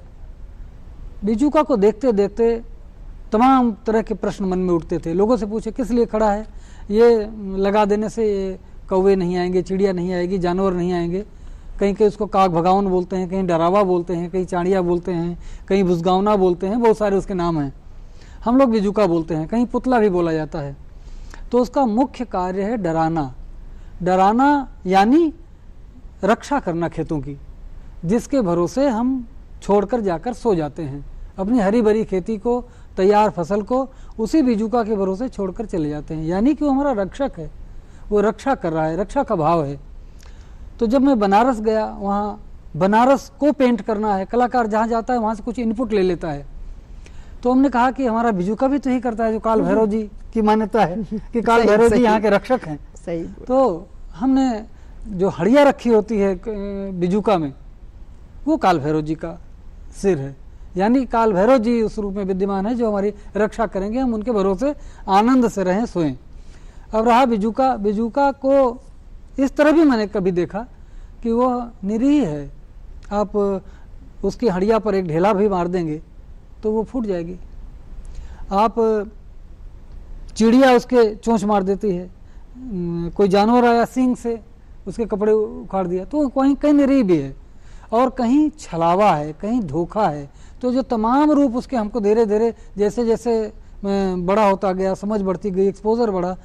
A: बिजूका को देखते देखते तमाम तरह के प्रश्न मन में उठते थे। लोगों से पूछे किस लिए खड़ा है, ये लगा देने से ये कौवे नहीं आएंगे, चिड़िया नहीं आएगी, जानवर नहीं आएंगे। कहीं कहीं उसको काग भगावन बोलते हैं, कहीं डरावा बोलते हैं, कहीं चाड़िया बोलते हैं, कहीं भुसगावना बोलते हैं, बहुत सारे उसके नाम हैं। हम लोग बिजुका बोलते हैं, कहीं पुतला भी बोला जाता है। तो उसका मुख्य कार्य है डराना। डराना यानी रक्षा करना खेतों की, जिसके भरोसे हम छोड़कर जाकर सो जाते हैं। अपनी हरी भरी खेती को, तैयार फसल को उसी बिजुका के भरोसे छोड़कर चले जाते हैं। यानी कि वो हमारा रक्षक है, वो रक्षा कर रहा है, रक्षा का भाव है। तो जब मैं बनारस गया, वहाँ बनारस को पेंट करना है, कलाकार जहाँ जाता है वहाँ से कुछ इनपुट ले लेता है। तो हमने कहा कि हमारा बिजुका भी तो ही करता है, जो काल भैरव जी की मान्यता है कि काल भैरव जी यहाँ के रक्षक हैं।
E: सही।
A: तो हमने जो हड़िया रखी होती है बिजुका में, वो काल भैरव जी का सिर है। यानी काल भैरव जी उस रूप में विद्यमान है जो हमारी रक्षा करेंगे, हम उनके भरोसे आनंद से रहें, सोएं। अब रहा बिजुका, बिजुका को इस तरह भी मैंने कभी देखा कि वह निरीह है। आप उसकी हड़िया पर एक ढेला भी मार देंगे तो वो फूट जाएगी। आप चिड़िया उसके चोंच मार देती है, कोई जानवर आया सींग से उसके कपड़े उखाड़ दिया, तो कहीं कहीं निरीह भी है और कहीं छलावा है, कहीं धोखा है। तो जो तमाम रूप उसके हमको धीरे धीरे जैसे जैसे बड़ा होता गया, समझ बढ़ती गई, एक्सपोजर बढ़ा,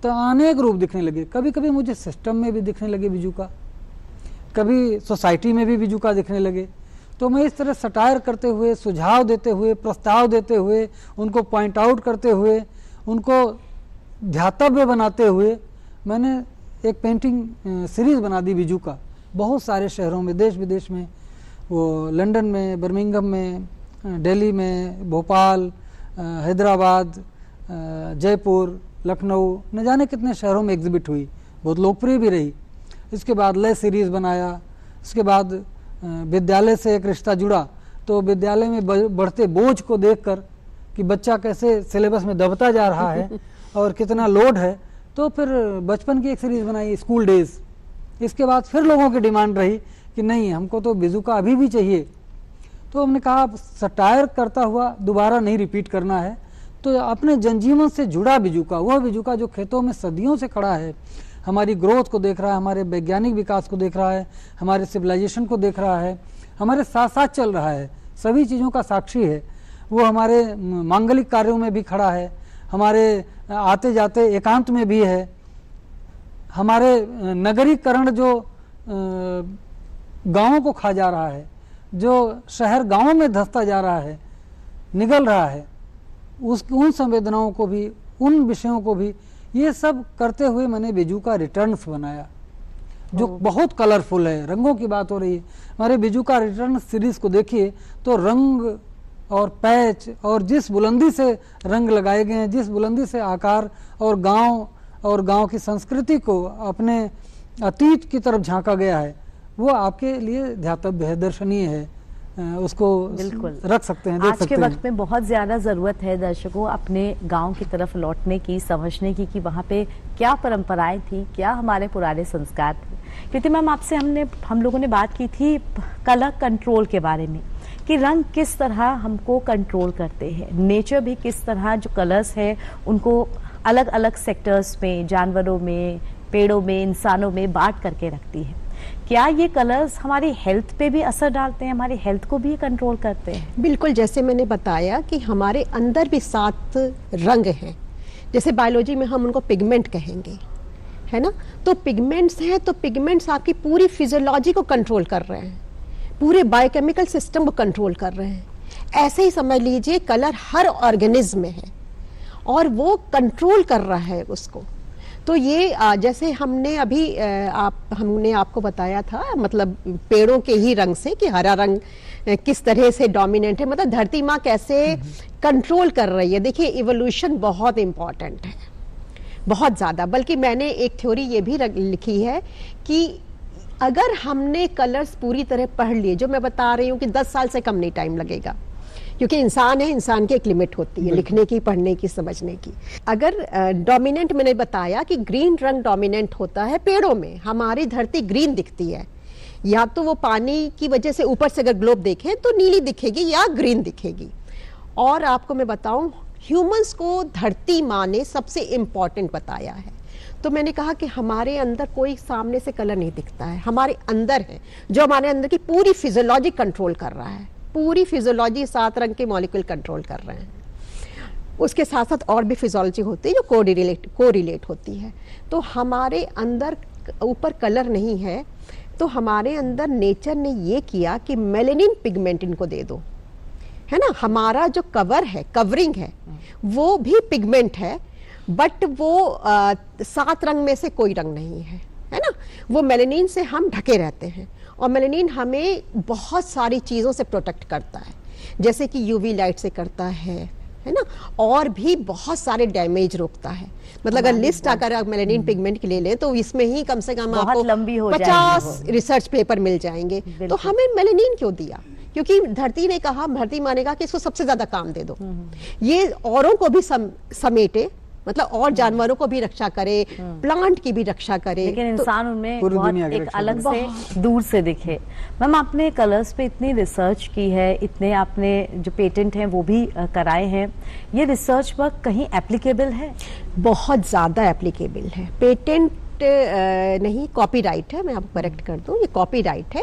A: तो अनेक रूप दिखने लगे। कभी कभी मुझे सिस्टम में भी दिखने लगे बिजुका, कभी सोसाइटी में भी बिजुका दिखने लगे। तो मैं इस तरह सटायर करते हुए, सुझाव देते हुए, प्रस्ताव देते हुए, उनको पॉइंट आउट करते हुए, उनको ध्यातव्य बनाते हुए मैंने एक पेंटिंग सीरीज़ बना दी बिजुका। बहुत सारे शहरों में, देश विदेश में, वो लंदन में, बर्मिंघम में, दिल्ली में, भोपाल, हैदराबाद, जयपुर, लखनऊ, न जाने कितने शहरों में एग्जिबिट हुई, बहुत लोकप्रिय भी रही। इसके बाद लय सीरीज़ बनाया। इसके बाद विद्यालय से एक रिश्ता जुड़ा, तो विद्यालय में बढ़ते बोझ को देखकर कि बच्चा कैसे सिलेबस में दबता जा रहा है और कितना लोड है, तो फिर बचपन की एक सीरीज़ बनाई, स्कूल डेज। इसके बाद फिर लोगों की डिमांड रही कि नहीं, हमको तो बिजुका अभी भी चाहिए। तो हमने कहा सटायर करता हुआ दोबारा नहीं रिपीट करना है, तो अपने जनजीवन से जुड़ा बिजुका, वह बिजुका जो खेतों में सदियों से खड़ा है, हमारी ग्रोथ को देख रहा है, हमारे वैज्ञानिक विकास को देख रहा है, हमारे सिविलाइजेशन को देख रहा है, हमारे साथ साथ चल रहा है, सभी चीज़ों का साक्षी है। वो हमारे मांगलिक कार्यों में भी खड़ा है, हमारे आते जाते एकांत में भी है, हमारे नगरीकरण जो गांवों को खा जा रहा है, जो शहर गांवों में धंसता जा रहा है, निगल रहा है, उन संवेदनाओं को भी, उन विषयों को भी, ये सब करते हुए मैंने बिजू का रिटर्न्स बनाया, जो बहुत कलरफुल है। रंगों की बात हो रही है, हमारे बिजू का रिटर्न सीरीज को देखिए तो रंग और पैच और जिस बुलंदी से रंग लगाए गए हैं, जिस बुलंदी से आकार और गांव की संस्कृति को अपने अतीत की तरफ झांका गया है, वो आपके लिए ध्यातव्य है, दर्शनीय है, उसको
B: बिल्कुल
A: रख सकते हैं, देख
B: आज
A: सकते
B: के
A: हैं।
B: वक्त में बहुत ज्यादा जरूरत है दर्शकों अपने गांव की तरफ लौटने की, समझने की कि वहाँ पे क्या परंपराएं थी, क्या हमारे पुराने संस्कार थे। क्योंकि मैम आपसे हम लोगों ने बात की थी कलर कंट्रोल के बारे में, कि रंग किस तरह हमको कंट्रोल करते हैं, नेचर भी किस तरह जो कलर्स है उनको अलग अलग सेक्टर्स में, जानवरों में, पेड़ों में, इंसानों में बांट करके रखती है। क्या ये कलर्स हमारी हेल्थ पे भी असर डालते हैं, हमारी हेल्थ को भी कंट्रोल करते हैं?
E: बिल्कुल, जैसे मैंने बताया कि हमारे अंदर भी 7 रंग हैं। जैसे बायोलॉजी में हम उनको पिगमेंट कहेंगे, है ना। तो पिगमेंट्स हैं, तो पिगमेंट्स आपकी पूरी फिजियोलॉजी को कंट्रोल कर रहे हैं, पूरे बायोकेमिकल सिस्टम को कंट्रोल कर रहे हैं। ऐसे ही समझ लीजिए कलर हर ऑर्गेनिज्म में है और वो कंट्रोल कर रहा है उसको। तो ये जैसे हमने आपको बताया था, मतलब पेड़ों के ही रंग से, कि हरा रंग किस तरह से डोमिनेंट है, मतलब धरती माँ कैसे कंट्रोल कर रही है। देखिए इवोल्यूशन बहुत इंपॉर्टेंट है, बहुत ज़्यादा। बल्कि मैंने एक थ्योरी ये भी लिखी है कि अगर हमने कलर्स पूरी तरह पढ़ लिए, जो मैं बता रही हूँ कि 10 साल से कम नहीं टाइम लगेगा, क्योंकि इंसान है, इंसान की एक लिमिट होती है लिखने की, पढ़ने की, समझने की। अगर डोमिनेंट, मैंने बताया कि ग्रीन रंग डोमिनेंट होता है पेड़ों में। हमारी धरती ग्रीन दिखती है, या तो वो पानी की वजह से ऊपर से अगर ग्लोब देखें तो नीली दिखेगी या ग्रीन दिखेगी। और आपको मैं बताऊं, ह्यूमंस को धरती माँ ने सबसे इम्पॉर्टेंट बताया है। तो मैंने कहा कि हमारे अंदर कोई सामने से कलर नहीं दिखता है, हमारे अंदर है, जो हमारे अंदर की पूरी फिजियोलॉजी कंट्रोल कर रहा है। पूरी फिजियोलॉजी 7 रंग के मॉलिक्यूल कंट्रोल कर रहे हैं। उसके साथ साथ और भी फिजियोलॉजी होती है जो कोरिलेट होती है। तो हमारे अंदर ऊपर कलर नहीं है, तो हमारे अंदर नेचर ने ये किया कि मेलेनिन पिगमेंट इनको दे दो, है ना। हमारा जो कवर है, कवरिंग है, वो भी पिगमेंट है, बट वो 7 रंग में से कोई रंग नहीं है, है ना। वो मेलेनिन से हम ढके रहते हैं, और मेलेनिन हमें बहुत सारी चीज़ों से प्रोटेक्ट करता है, जैसे कि यूवी लाइट से करता है ना, और भी बहुत सारे डैमेज रोकता है। मतलब अगर लिस्ट अगर आप मेलेनिन पिगमेंट की ले लें तो इसमें ही कम से कम आपको
B: लंबी हो
E: 50 रिसर्च पेपर मिल जाएंगे। तो हमें मेलेनिन क्यों दिया? क्योंकि धरती ने कहा, धरती माँ ने कहा कि इसको सबसे ज्यादा काम दे दो, ये औरों को भी समेटे, मतलब और जानवरों को भी रक्षा करे, प्लांट की भी रक्षा करे,
B: लेकिन इंसान उनमें
A: पूरी
B: बहुत
A: दुनिया की
B: एक
A: रक्षा
B: अलग से दूर से दिखे। मैम आपने कलर्स पे इतनी रिसर्च की है, इतने आपने जो पेटेंट हैं वो भी कराए हैं, ये रिसर्च वर्क कहीं एप्लीकेबल है?
E: बहुत ज्यादा एप्लीकेबल है। पेटेंट नहीं, कॉपीराइट है, मैं आपको करेक्ट कर दूं, ये कॉपीराइट है।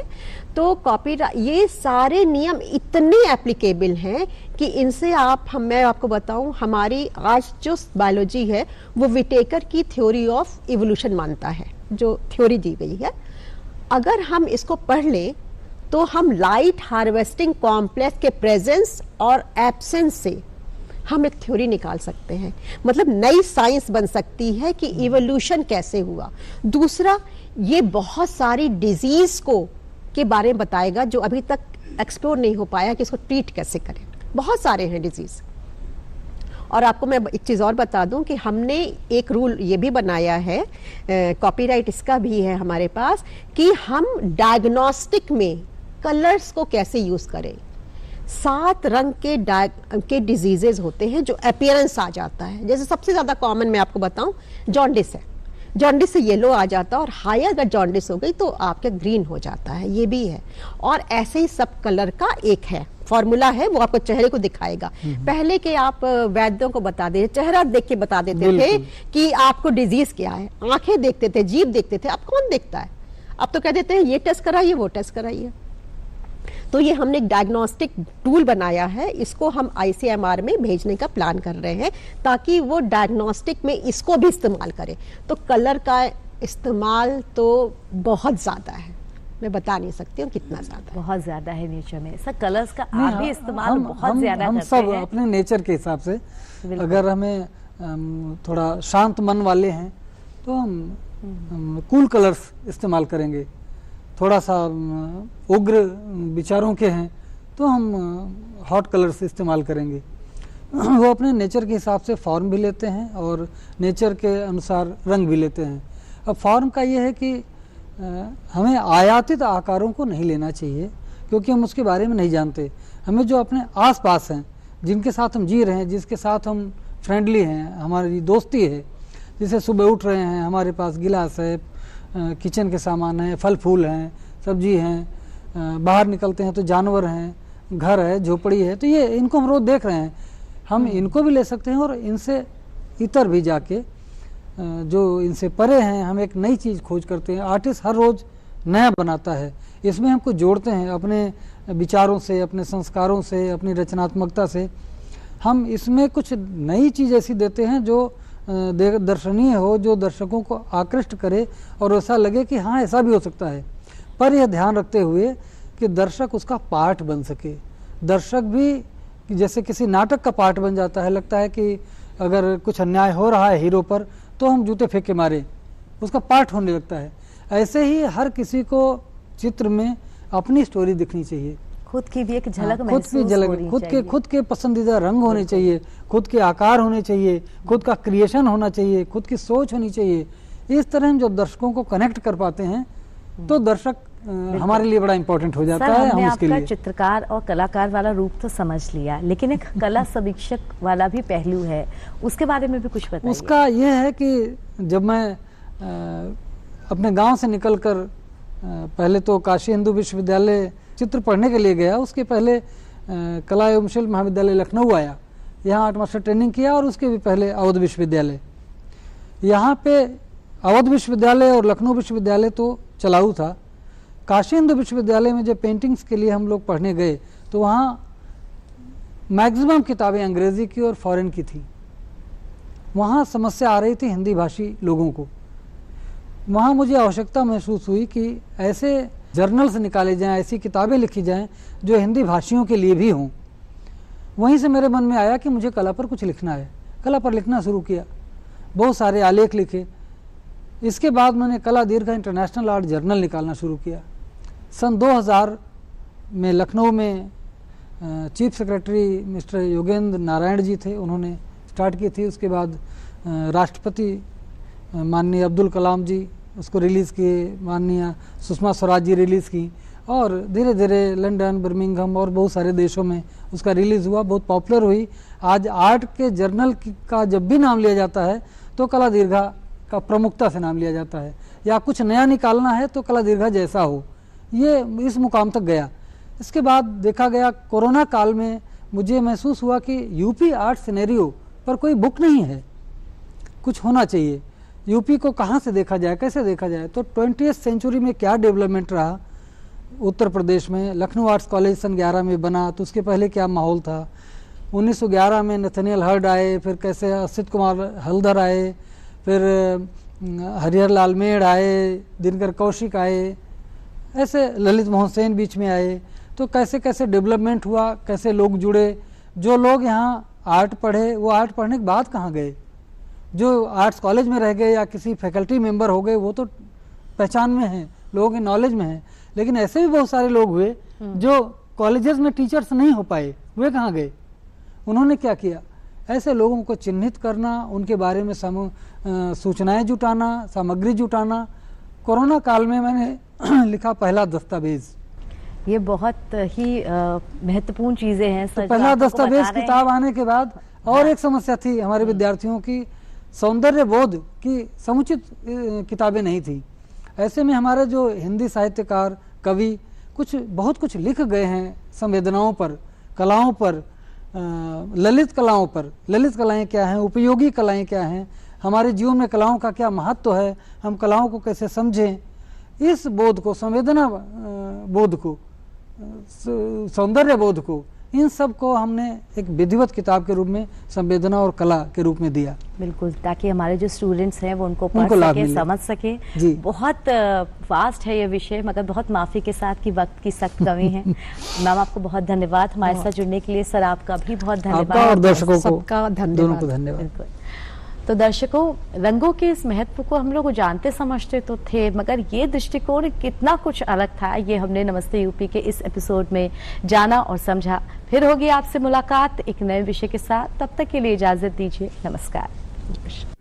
E: तो कॉपीराइट, ये सारे नियम इतने एप्लीकेबल हैं कि इनसे मैं आपको बताऊं, हमारी आज जो बायोलॉजी है वो विटेकर की थ्योरी ऑफ इवोल्यूशन मानता है, जो थ्योरी दी गई है। अगर हम इसको पढ़ लें तो हम लाइट हार्वेस्टिंग कॉम्प्लेक्स के प्रेजेंस और एब्सेंस से हम एक थ्योरी निकाल सकते हैं। मतलब नई साइंस बन सकती है कि इवोल्यूशन कैसे हुआ। दूसरा, ये बहुत सारी डिजीज के बारे में बताएगा जो अभी तक एक्सप्लोर नहीं हो पाया कि इसको ट्रीट कैसे करें। बहुत सारे हैं डिजीज। और आपको मैं एक चीज़ और बता दूं कि हमने एक रूल ये भी बनाया है, कॉपीराइट इसका भी है हमारे पास, कि हम डायग्नोस्टिक में कलर्स को कैसे यूज़ करें। 7 रंग के डिजीजेज होते हैं जो अपीयरेंस आ जाता है। जैसे सबसे ज़्यादा कॉमन मैं आपको बताऊं, जॉन्डिस है। जॉन्डिस से येलो आ जाता है, और हायर अगर जॉन्डिस हो गई तो आपके ग्रीन हो जाता है, ये भी है। और ऐसे ही सब कलर का एक है फॉर्मूला है, वो आपको चेहरे को दिखाएगा। पहले के आप वैद्यों को बता देते, चेहरा देख के बता देते थे कि आपको डिजीज क्या है। आंखें देखते थे, जीभ देखते थे, अब कौन देखता है? अब तो कह देते हैं ये टेस्ट कराइए, वो टेस्ट कराइए। तो ये हमने एक डायग्नोस्टिक टूल बनाया है, इसको हम ICMR में भेजने का प्लान कर रहे हैं, ताकि वो डायग्नोस्टिक में इसको भी इस्तेमाल करें। तो कलर का इस्तेमाल तो बहुत ज़्यादा है, मैं बता नहीं सकती हूँ कितना ज्यादा है।
C: बहुत ज्यादा है नेचर में सर, कलर्स का
A: नहीं,
C: आप भी इस्तेमाल बहुत ज्यादा
A: हम
C: करते
A: सब
C: हैं।
A: अपने नेचर के हिसाब से,
C: बिल्कुल।
A: अगर हमें थोड़ा शांत मन वाले हैं तो हम कूल कलर्स इस्तेमाल करेंगे, थोड़ा सा उग्र विचारों के हैं तो हम हॉट कलर्स इस्तेमाल करेंगे। वो अपने नेचर के हिसाब से फॉर्म भी लेते हैं और नेचर के अनुसार रंग भी लेते हैं। अब फॉर्म का ये है कि हमें आयातित आकारों को नहीं लेना चाहिए, क्योंकि हम उसके बारे में नहीं जानते। हमें जो अपने आसपास हैं, जिनके साथ हम जी रहे हैं, जिसके साथ हम फ्रेंडली हैं, हमारी दोस्ती है, जैसे सुबह उठ रहे हैं हमारे पास गिलास है, किचन के सामान है, फल फूल हैं, सब्जी हैं, बाहर निकलते हैं तो जानवर हैं, घर है, झोपड़ी है, तो ये इनको हम रोज देख रहे हैं। हम इनको भी ले सकते हैं और इनसे इतर भी जाके जो इनसे परे हैं हम एक नई चीज़ खोज करते हैं। आर्टिस्ट हर रोज़ नया बनाता है, इसमें हमको जोड़ते हैं अपने विचारों से, अपने संस्कारों से, अपनी रचनात्मकता से। हम इसमें कुछ नई चीज़ ऐसी देते हैं जो दर्शनीय हो, जो दर्शकों को आकृष्ट करे और ऐसा लगे कि हाँ ऐसा भी हो सकता है, पर यह ध्यान रखते हुए कि दर्शक उसका पार्ट बन सके। दर्शक भी जैसे किसी नाटक का पार्ट बन जाता है, लगता है कि अगर कुछ अन्याय हो रहा है हीरो पर तो हम जूते फेंक के मारे, उसका पार्ट होने लगता है। ऐसे ही हर किसी को चित्र में अपनी स्टोरी दिखनी चाहिए,
C: खुद की भी एक झलक
A: खुद की
C: महसूस
A: झलक,
C: होनी
A: खुद
C: चाहिए।
A: के खुद के पसंदीदा रंग होने चाहिए, खुद के आकार होने चाहिए, खुद का क्रिएशन होना चाहिए, खुद की सोच होनी चाहिए। इस तरह हम जब दर्शकों को कनेक्ट कर पाते हैं तो दर्शक हमारे लिए बड़ा इंपॉर्टेंट हो जाता
C: सर,
A: है।
C: हमने
A: हम उसके
C: आपका
A: लिए
C: चित्रकार और कलाकार वाला रूप तो समझ लिया, लेकिन एक कला समीक्षक वाला भी पहलू है, उसके बारे में भी कुछ बताइए।
A: उसका यह है कि जब मैं अपने गांव से निकलकर पहले तो काशी हिंदू विश्वविद्यालय चित्र पढ़ने के लिए गया, उसके पहले कला एवं शिल्प महाविद्यालय लखनऊ आया, यहाँ 8 मास्टर ट्रेनिंग किया, और उसके भी पहले अवध विश्वविद्यालय। यहाँ पे अवध विश्वविद्यालय और लखनऊ विश्वविद्यालय तो चलाऊ था। काशी हिंदू विश्वविद्यालय में जब पेंटिंग्स के लिए हम लोग पढ़ने गए तो वहाँ मैक्सिमम किताबें अंग्रेज़ी की और फॉरेन की थी। वहाँ समस्या आ रही थी हिंदी भाषी लोगों को। वहाँ मुझे आवश्यकता महसूस हुई कि ऐसे जर्नल्स निकाले जाएं, ऐसी किताबें लिखी जाएं जो हिंदी भाषियों के लिए भी हों। वहीं से मेरे मन में आया कि मुझे कला पर कुछ लिखना है। कला पर लिखना शुरू किया, बहुत सारे आलेख लिखे। इसके बाद मैंने कला दीर्घ इंटरनेशनल आर्ट जर्नल निकालना शुरू किया। सन 2000 में लखनऊ में chief secretary mister Yogendra Narayan ji थे, उन्होंने स्टार्ट की थी। उसके बाद राष्ट्रपति माननीय अब्दुल कलाम जी उसको रिलीज़ किए, माननीय सुषमा स्वराज जी रिलीज़ की, और धीरे धीरे लंदन, बर्मिंघम और बहुत सारे देशों में उसका रिलीज़ हुआ, बहुत पॉपुलर हुई। आज आर्ट के जर्नल का जब भी नाम लिया जाता है तो कला दीर्घा का प्रमुखता से नाम लिया जाता है, या कुछ नया निकालना है तो कला दीर्घा जैसा हो, ये इस मुकाम तक गया। इसके बाद देखा गया कोरोना काल में मुझे महसूस हुआ कि यूपी आर्ट सिनेरियो पर कोई बुक नहीं है, कुछ होना चाहिए। यूपी को कहाँ से देखा जाए, कैसे देखा जाए? तो 20वीं सेंचुरी में क्या डेवलपमेंट रहा उत्तर प्रदेश में। लखनऊ आर्ट्स कॉलेज सन 11 में बना, तो उसके पहले क्या माहौल था। 1911 में नथनियल हर्ड आए, फिर कैसे असित कुमार हल्दर आए, फिर हरिहर लाल मेड़ आए, दिनकर कौशिक आए, ऐसे ललित मोहन सेन बीच में आए। तो कैसे कैसे डेवलपमेंट हुआ, कैसे लोग जुड़े। जो लोग यहाँ आर्ट पढ़े वो आर्ट पढ़ने के बाद कहाँ गए, जो आर्ट्स कॉलेज में रह गए या किसी फैकल्टी मेंबर हो गए वो तो पहचान में हैं, लोगों के नॉलेज में हैं। लेकिन ऐसे भी बहुत सारे लोग हुए जो कॉलेजेस में टीचर्स नहीं हो पाए, वे कहाँ गए? उन्होंने क्या किया? ऐसे लोगों को चिन्हित करना, उनके बारे में सूचनाएं जुटाना, सामग्री जुटाना। कोरोना काल में मैंने लिखा पहला दस्तावेज।
C: ये बहुत ही महत्वपूर्ण चीजें हैं सर।
A: तो पहला दस्तावेज किताब आने के बाद और एक समस्या थी हमारे विद्यार्थियों की, सौंदर्य बोध की समुचित किताबें नहीं थी। ऐसे में हमारे जो हिंदी साहित्यकार, कवि बहुत कुछ लिख गए हैं संवेदनाओं पर, कलाओं पर, ललित कलाओं पर। ललित कलाएं क्या हैं, उपयोगी कलाएं क्या हैं, हमारे जीवन में कलाओं का क्या महत्व है, हम कलाओं को कैसे समझें। इस बोध को, संवेदना बोध को, सौंदर्य बोध को इन सब को हमने एक विधिवत किताब के रूप में संवेदना और कला के रूप में दिया।
B: बिल्कुल, ताकि हमारे जो स्टूडेंट्स हैं वो उनको
A: उनको
B: पढ़
A: लाभ
B: सके,
A: मिले।
B: समझ सके।
A: जी।
B: बहुत फास्ट है ये विषय, मगर बहुत माफी के साथ कि वक्त की सख्त कमी है। मैम आपको बहुत धन्यवाद हमारे साथ जुड़ने के लिए। सर आपका भी बहुत
A: आपका और
B: धन्यवाद।
A: दर्शकों को
E: सबका धन्यवाद।
A: दोनों को धन्यवाद।
B: बिल्कुल। तो दर्शकों, रंगों के इस महत्व को हम लोग जानते समझते तो थे, मगर ये दृष्टिकोण कितना कुछ अलग था, ये हमने नमस्ते यूपी के इस एपिसोड में जाना और समझा। फिर होगी आपसे मुलाकात एक नए विषय के साथ, तब तक के लिए इजाजत दीजिए। नमस्कार।